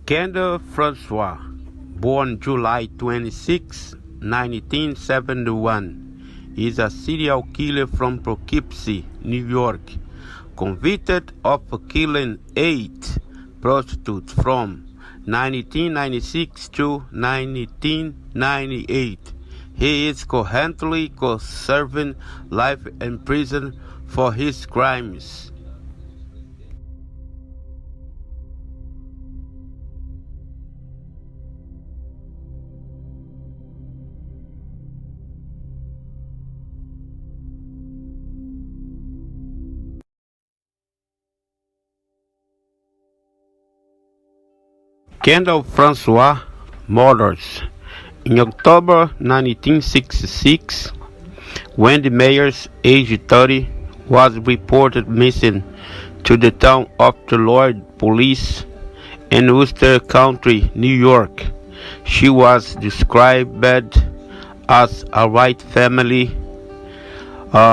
Kendall Francois, born July 26, 1971, is a serial killer from Poughkeepsie, New York, convicted of killing 8 prostitutes from 1996 to 1998. He is currently serving life in prison for his crimes. Kendall Francois murders. In October 1966, Wende Meyers, age 30, was reported missing to the town of Lloyd Police in Worcester County, New York. She was described as a white family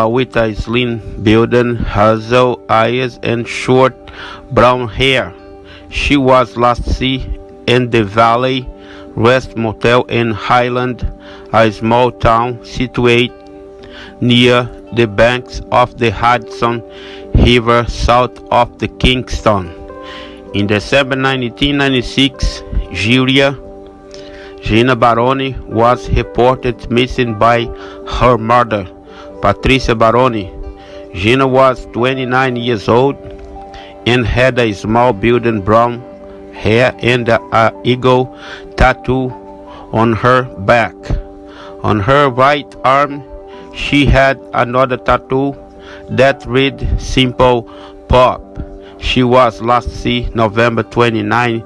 with a slim build, hazel eyes, and short brown hair. She was last seen in the Valley Rest Motel in Highland, a small town situated near the banks of the Hudson River south of the Kingston. In December 1996, Gina Baroni was reported missing by her mother, Patricia Baroni. Gina was 29 years old and had a small build, brown hair, and an eagle tattoo on her back. On her right arm, she had another tattoo that read "Simple Pop." She was last seen November 29,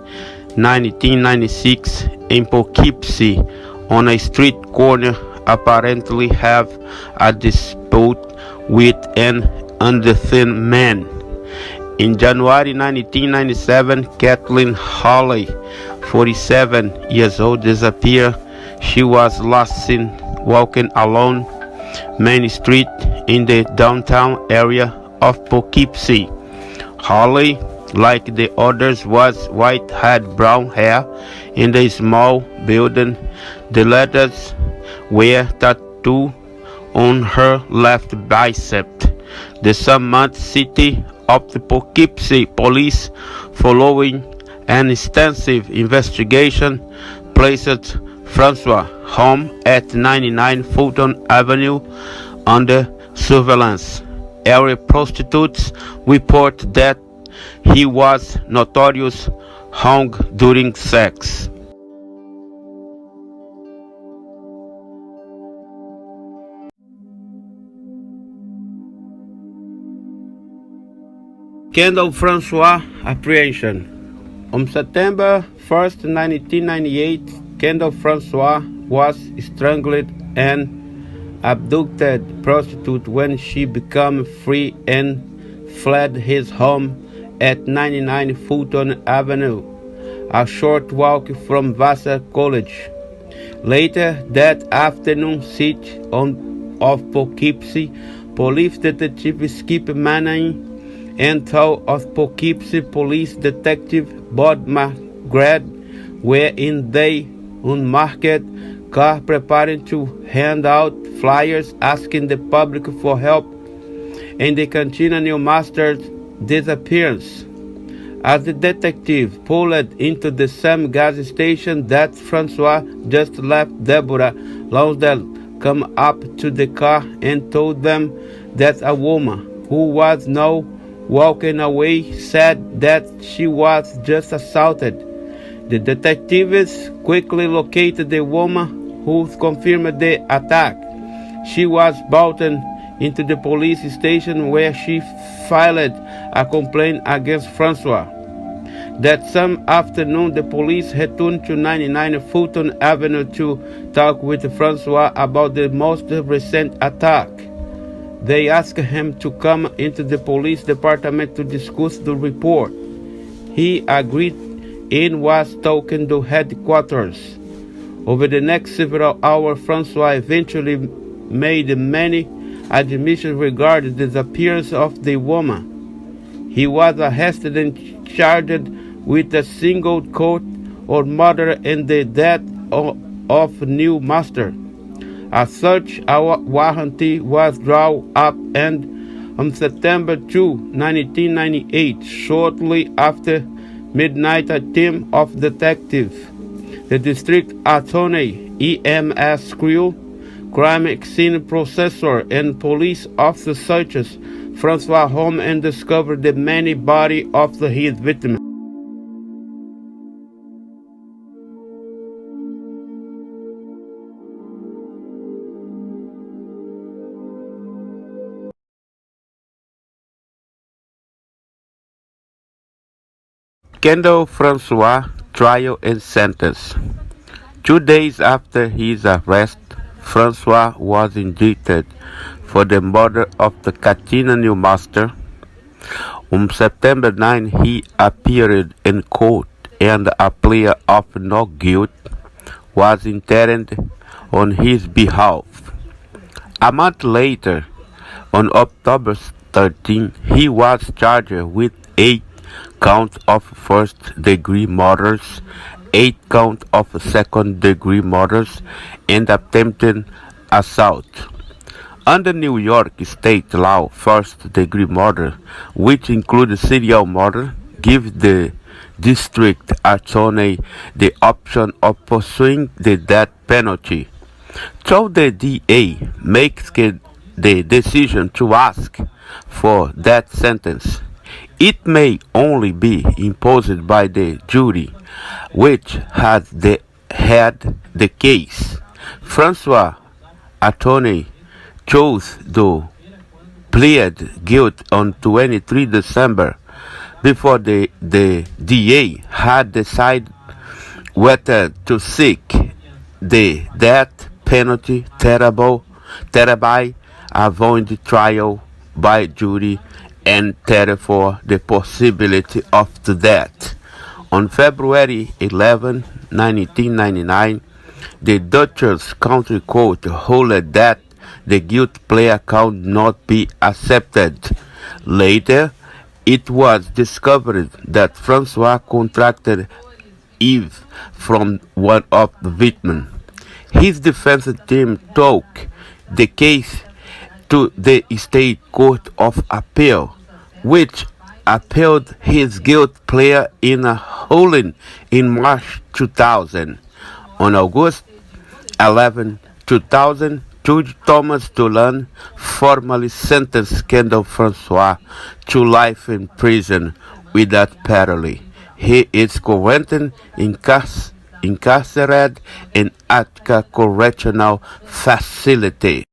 1996, in Poughkeepsie on a street corner, apparently have a dispute with an unthin man. In January 1997, Kathleen Hawley, 47 years old, disappeared. She was last seen walking along Main Street in the downtown area of Poughkeepsie. Hawley, like the others, was white, had brown hair, and a small building. The letters were tattooed on her left bicep. The Summit City of the Poughkeepsie Police, following an extensive investigation, placed Francois' home at 99 Fulton Avenue under surveillance. Area prostitutes report that he was notorious hung during sex. Kendall Francois apprehension. On September 1st, 1998, Kendall Francois was strangled and abducted prostitute when she became free and fled his home at 99 Fulton Avenue, a short walk from Vassar College. Later that afternoon, siege of Poughkeepsie Police Detective Skip Manning and two of Poughkeepsie Police Detective Bob McGrath were in their unmarked car preparing to hand out flyers asking the public for help in the Cantina New Master's disappearance. As the detective pulled into the same gas station that Francois just left, Deborah Lonsdale came up to the car and told them that a woman who was now walking away said that she was just assaulted. The detectives quickly located the woman who confirmed the attack. She was brought into the police station where she filed a complaint against Francois. That same afternoon, the police returned to 99 Fulton Avenue to talk with Francois about the most recent attack. They asked him to come into the police department to discuss the report. He agreed and was taken to headquarters. Over the next several hours, Francois eventually made many admissions regarding the disappearance of the woman. He was arrested and charged with a single count or murder in the death of new master. As such, our warrant was drawn up and on September 2, 1998, shortly after midnight, a team of detectives, the district attorney, EMS crew, crime scene processor, and police officers searches Francois' home and discovered the many body of his victims. Kendall Francois trial and sentence. 2 days after his arrest, Francois was indicted for the murder of the Katina new master. On September 9, he appeared in court and a plea of no guilt was entered on his behalf. A month later, on October 13, he was charged with 8 counts of first-degree murders, 8 counts of second-degree murders, and attempted assault. Under New York state law, first-degree murder, which includes serial murder, gives the district attorney the option of pursuing the death penalty. So the DA makes the decision to ask for that sentence. It may only be imposed by the jury, which had the case. Francois' attorney chose to plead guilty on 23 December before the DA had decided whether to seek the death penalty thereby avoiding trial by jury and therefore the possibility of the death. On February 11, 1999, the Dutchess County Court ruled that the guilty plea could not be accepted. Later, it was discovered that Francois contracted HIV from one of the victims. His defense team took the case to the State Court of Appeal, which upheld his guilty plea in a ruling in March 2000. On August 11, 2000, Judge Thomas Dolan formally sentenced Kendall Francois to life in prison without parole. He is currently incarcerated in Wende Correctional Facility.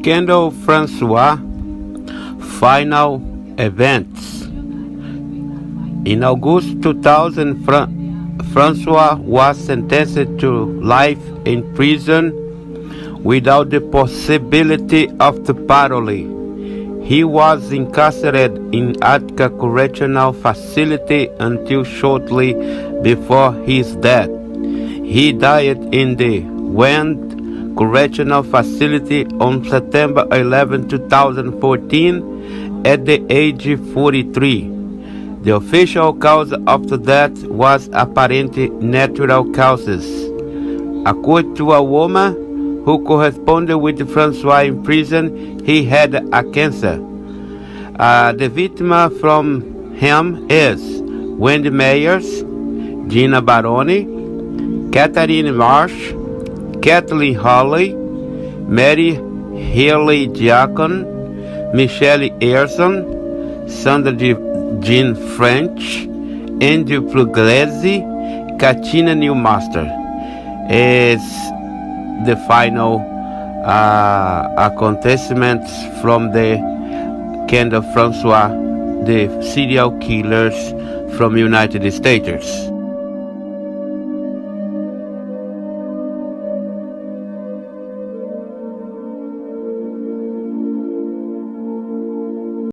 Kendall Francois final events. In August 2000, Francois was sentenced to life in prison without the possibility of the parole. He was incarcerated in Wende Correctional Facility until shortly before his death. He died in the Wende Correctional Facility on September 11, 2014 at the age of 43. The official cause of the death was apparently natural causes. According to a woman who corresponded with Francois in prison, he had a cancer. The victim from him is Wendy Meyers, Gina Baroni, Catherine Marsh, Kathleen Hawley, Mary Haley Diacon, Michelle Ayerson, Sandra Jean French, Andrew Puglisi, Katina Newmaster is the final accomplishments from the Kendall Francois, the serial killers from United States.